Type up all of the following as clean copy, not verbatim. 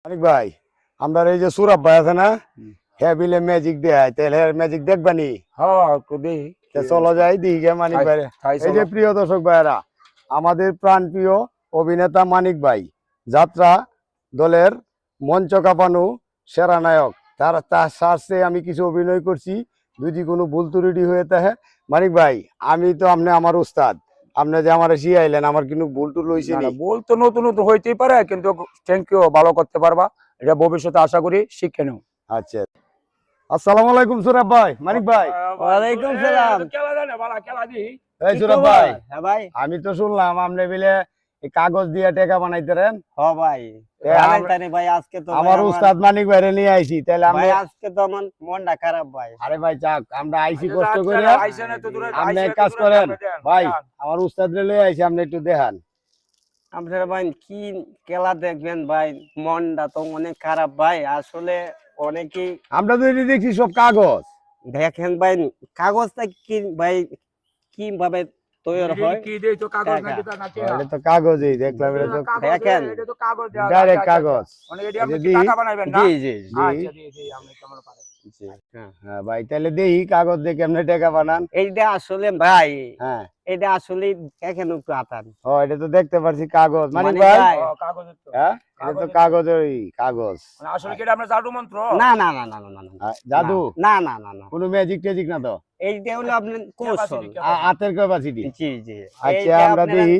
মানিক ভাই, আমরা এই যে সুরাব ভাই আছে না, হ্যাঁ বিলে ম্যাজিক দেয়, তাহলে হ্যাঁ ম্যাজিক দেখবানি। হ্যাঁ একটু দেখি চলো যাই দিকে মানিক ভাই। এই যে প্রিয় দর্শক ভাইরা, আমাদের প্রাণ প্রিয় অভিনেতা মানিক ভাই যাত্রা দলের মঞ্চ কাঁপানো সেরা নায়ক, তার সাথে আমি কিছু অভিনয় করছি। যদি কোনো ভুল ত্রুটি হয়ে থাকে মানিক ভাই, আমি তো আপনি আমার উস্তাদ, আপনি যে আমার শিখাইলেন, আমার কিন্তু ভুল টুল হয়েছে নি? ভুল তো নতুন নতুন হইতেই পারে, কিন্তু থ্যাংক ইউ, ভালো করতে পারবা, এটা ভবিষ্যতে আশা করি শিখে নেও। আচ্ছা, আসসালামু আলাইকুম সুরাব ভাই। মানিক ভাই ওয়ালাইকুম সালাম। খেলা জানে ভালো খেলা দি। এই সুরাব ভাই, হ্যাঁ ভাই। আমি তো শুনলাম আপনি বিলে এই কাগজ দিয়ে টাকা বানাইতেন। হ্যাঁ ভাই। ভাই আজকে তো আমার উস্তাদ মানিক ভাইরে নিয়ে আইছি, তাহলে আমি ভাই আজকে তো আমার মনটা খারাপ ভাই। আরে ভাই যাক, আমরা আইছি কষ্ট আচ্ছা, করে, আইসা না তো দূরে, আপনি আইসা এক তো কাজ দূরে, করেন আপনি দেন, ভাই, দেন। আমার উস্তাদ রে লয়ে আইছি, আপনি একটু দেখান। আপনারা ভাই কি খেলা দেখবেন ভাই, মনটা তো অনেক খারাপ ভাই। আসলে অনেকেই আমরা তো এটি দেখছি সব কাগজ। দেখেন ভাই, কাগজটা কি ভাই কিভাবে তৈরি হয়। কি দেই তো কাগজ না টাকা। দিতা না এটা তো কাগজই দেখলাম, এটা তো দেখেন। এটা তো কাগজ দেওয়া, ডাইরেক্ট আচ্ছা, আচ্ছা, কাগজ। আচ্ছা। মানে এটি আপনি এটা কি দি- টাকা বানাইবেন না? জি জি জি। আচ্ছা দি আপনি কেমন পারেন। হ্যাঁ। হ্যাঁ ভাই, তাহলে দেখি কাগজ দিয়ে কেমনে টাকা বানান। এইটা আসলে ভাই, হ্যাঁ, এটা আসলে দেখেন একটু আতান। ও এটা তো দেখতে পারছি কাগজ। মানিক মানিক ভাই, ভাই। ও কাগজের তো। হ্যাঁ এটা তো কাগজেরই কাগজ। মানে আসলে কি এটা আপনার জাদু মন্ত্র? না না না না না না না। জাদু? না না না না। কোনো ম্যাজিক টেজিক না তো? এইটা হলো আপনার কৌশল। হাতের ক্যাপাসিটি। জি জি। আচ্ছা এইটা আমরা আপনারা- দেখি।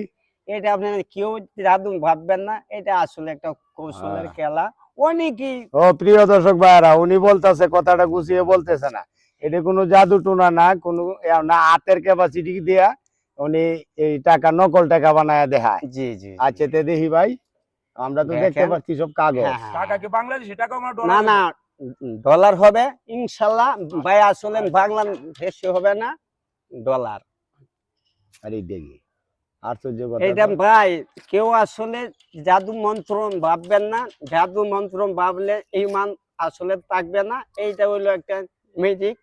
এটা আপনারা কেউ জাদু ভাববেন না, এটা আসলে একটা কৌশলের খেলা। অনেকেই ও প্রিয় দর্শক ভাইরা, উনি বলতেছে, কথাটা গুছিয়ে বলতেছে না, এটা কোনো জাদু টোনা না, কোনো না, হাতের ক্যাপাসিটি দিয়া উনি এই টাকা নকল টাকা বানায় দেখায়। জি জি। আচ্ছা তে দেখি ভাই, আমরা তো দেখতে দেখেন। পাচ্ছি সব কাগজ। হ্যাঁ, হ্যাঁ। টাকা কি বাংলাদেশি টাকা আমার না ডলার? না, ডলার হবে ইনশাল্লাহ ভাই। আসলে বাংলাদেশে হবে না, ডলার। আরে দেখি, আশ্চর্য কথা এইটা তো। ভাই কেউ আসলে জাদু মন্ত্র ভাববেন না। জাদু মন্ত্র ভাবলে ইমান আসলে থাকবে না। এইটা হইলো একটা ম্যাজিক।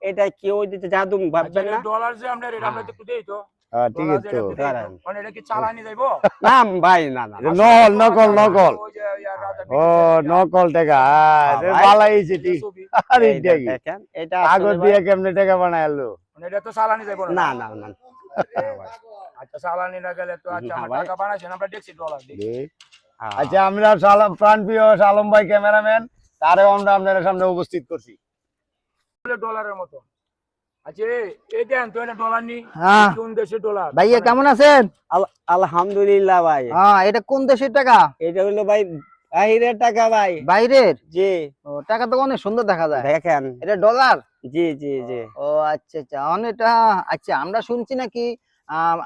এটা কেউ যদি জাদু ভাববেন না। ডলার যে আমরা এটা আমরা একটু দেই তো। হ্যাঁ ঠিক ডলার আছে যে তো। এটা দেই তো। মানে এটা কি চালানি যাইবো? না ভাই, না না। এটা নকল নকল নকল। ওই যে ইয়া রাজা ও নকল টাকা, হ্যাঁ, ভাই। ভালাই ঠিক। ছবি। আরে এইটা দেখি দেখেন, এটা কাগজ আসলে দিয়ে কেমনে টাকা বানায় আলো। মানে এটা তো চালানি যাইবো না না। না না। আচ্ছা চালানি না গেলে তো আচ্ছা না আমরা ভাই। টাকা বানাইছেন, আমরা দেখছি ডলার দেখি। দেখ। হ্যাঁ। আচ্ছা আমরা সালাম প্রাণ প্রিয় সালম ভাই ক্যামেরাম্যান, তারেও আমরা আপনাদের সামনে উপস্থিত করছি। ডলারের মতো। আচ্ছা এই দেন তো এটা ডলার নি। হ্যাঁ। কোন দেশের ডলার? ভাইয়া কেমন আছেন? আলহামদুলিল্লাহ ভাই। হ্যাঁ, এটা কোন দেশের টাকা? এটা হইলো ভাই বাহিরের টাকা ভাই। বাইরের? জি। ও, টাকা তো অনেক সুন্দর দেখা যায়। দেখেন। এটা ডলার? জি জি জি। ও আচ্ছা আচ্ছা, এটা আচ্ছা, আমরা শুনছি নাকি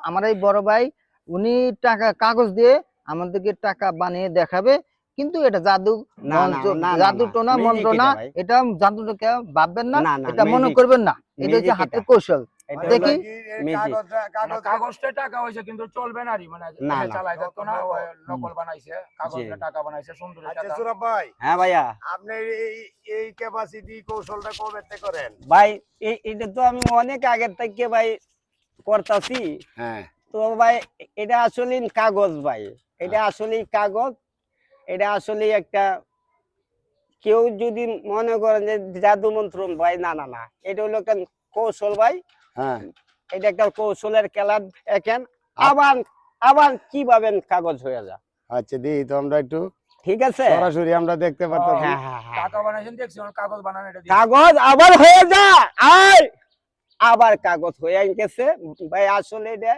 আমার এই বড় ভাই উনি টাকা কাগজ দিয়ে আমাদেরকে টাকা বানিয়ে দেখাবে, কিন্তু এটা জাদু না, না, মন্ত্র, না, না, জাদু না, টোনা magic মন্ত্র এটা না, ভাই। এটা জাদু টোনা ভাববেন না, না, না, এটা মনে magic, করবেন না, এটা হচ্ছে magic হাতের এটা। কৌশল। এটা দেখি। হলো magic। কাগজটা টাকা হইছে কিন্তু চলবে না রে, মানে না, হ্যাঁ, না। চালাই যেত না, ওই নকল বানাইছে, কাগজটা জি। টাকা বানাইছে সুন্দর আচ্ছা টাকা। সুরভ ভাই, হ্যাঁ ভাইয়া। আপনি এই ক্যাপাসিটি কৌশলটা কবে থেকে করেন? ভাই এটা তো আমি অনেক আগের থেকে ভাই করতাছি। হ্যাঁ তো ভাই এটা আসলে কাগজ ভাই, এটা আসলে কাগজ। এটা আসলে একটা কেউ যদি মনে করেন যে জাদু মন্ত্র ভাই, না না না, এটা হলো একটা কৌশল ভাই। হ্যাঁ। এটা একটা কৌশলের খেলা। দেখেন আবার আবার কিভাবে কাগজ হয়ে যায়। আচ্ছা দিই তো আমরা একটু ঠিক আছে। সরাসরি আমরা দেখতে পাচ্ছি। হ্যাঁ হ্যাঁ হ্যাঁ। টাকা বানাইছেন দেখছি, কাগজ বানানো এটা দিয়ে। কাগজ আবার হয়ে যায়, আয় আবার কাগজ হয়ে গেছে ভাই। আসলে এটা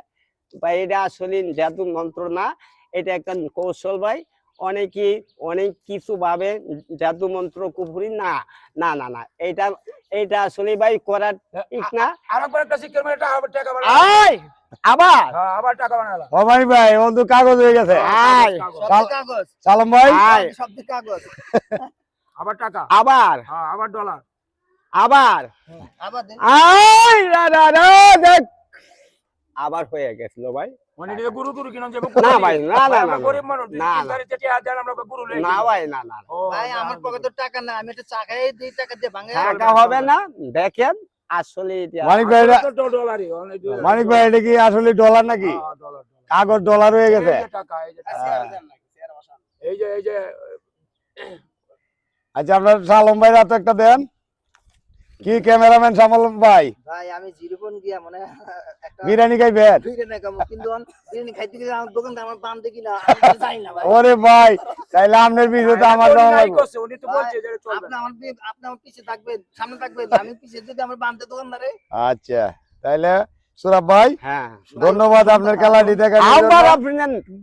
ভাই, এটা আসলে জাদু মন্ত্র না, এটা একটা কৌশল ভাই। অনেকে অনেক কিছু ভাবে জাদু মন্ত্র কুফরি, না না না না, এটা এটা আসলে ভাই করার ঠিক না। আর একবার একটা শিক্ষার মানে টাকা বানানো। আয় আবার হ্যাঁ আবার টাকা বানালা। ও মানিক ভাই, ওন তো কাগজ হয়ে গেছে। আয় কাগজ, সালম ভাই, আয় সব কাগজ। আবার টাকা। আবার হ্যাঁ আবার ডলার। আবার আবার দিন। আয় রা রা রা, দেখ আবার হয়ে গেছিল ভাই। মানে এটা গুরু টুরু কিনা যাবে? না ভাই, না, না, আমরা না, গরিব মানুষ, না, তিন না। চারি চারটি হাজার আমরা গুরু লই। না ভাই, না না। ও ভাই আমার পকেটে টাকা না, আমি একটা চা খাই দিই, টাকা দিয়ে ভাঙে। টাকা হবে না। দেখেন আসলে এটা মানিক ভাই ডলারই অনেক। মানিক ভাই, এটা কি আসলে ডলার নাকি? ডলার। কাগজ ডলার হয়ে গেছে। এই যে টাকা, এই যে টাকা। এই যে আচ্ছা আপনার শালম ভাই তো একটা দেন, কি ক্যামেরাম্যান শামল ভাই ভাই আমি জিরোপন গিয়া মানে একটা বিরিয়ানি খাইবেন? বিরিয়ানি খাবো, কিন্তু বিরিয়ানি খাইতে গেলে আমার দোকানটা আমার দাম দেখি না, আমি তো জানি না ভাই। ওরে ভাই তাইলে আপনার পিছনে তো আমার দাম লাগবে। উনি তো বলছে যে চলবে আপনি না। আপনি আমার পিছে থাকবেন, সামনে থাকবেন, আমি পিছে যদি আমার বান্ধে দোকানদারে। আচ্ছা তাইলে সুরাব ভাই হ্যাঁ ধন্যবাদ আপনার খেলাটি দেখার আবার জন্য। আপনি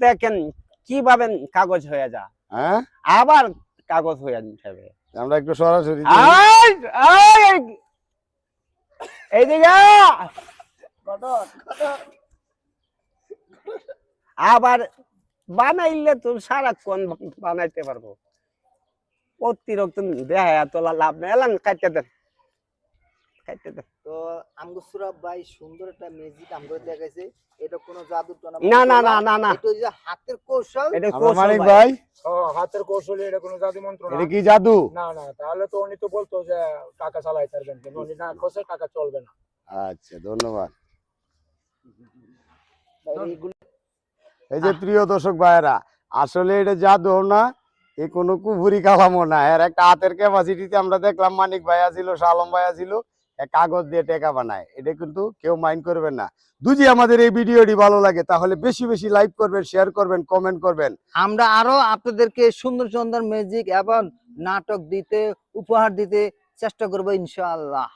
দেখেন কিভাবে কাগজ হয়ে যা, হ্যাঁ আবার কাগজ হয়ে যাবে। আমরা একটু সরাসরি এই, এই, এইদিকে আবার বানাইলে তো সারাক্ষণ বানাইতে পারবো, অতিরিক্ত দেখা তোলা লাভ নেই। এলাম কাটতে দেন, কাটতে দেন। তো আমগো সুরাব ভাই সুন্দর একটা ম্যাজিক আমগো দেখাইছে, এটা কোনো জাদু টনা না না না না না, এটা যে হাতের কৌশল। এটা আমার কৌশল মানিক ভাই। ভাই ও, হাতের কৌশলে এটা কোনো জাদু মন্ত্র না। এটা কি জাদু? না না, তাহলে তো উনি তো বলতো যে টাকা চালাই পারবেন, কিন্তু উনি না খসে টাকা চলবে না। আচ্ছা ধন্যবাদ। এইগুলো এই যে প্রিয় দর্শক ভাইয়েরা, আসলে এটা জাদু না, এ কোনো কুফুরি কালামও না, এর একটা হাতের ক্যাপাসিটিতে আমরা দেখলাম মানিক ভাইয়া ছিল, শালম ভাইয়া ছিল, কাগজ দিয়ে টেকা বানায়। এটা কিন্তু কেউ মাইন্ড করবেন না। যদি আমাদের এই ভিডিওটি ভালো লাগে তাহলে বেশি বেশি লাইক করবেন, শেয়ার করবেন, কমেন্ট করবেন। আমরা আরো আপনাদেরকে সুন্দর সুন্দর ম্যাজিক এবং নাটক দিতে, উপহার দিতে চেষ্টা করবো ইনশাআল্লাহ।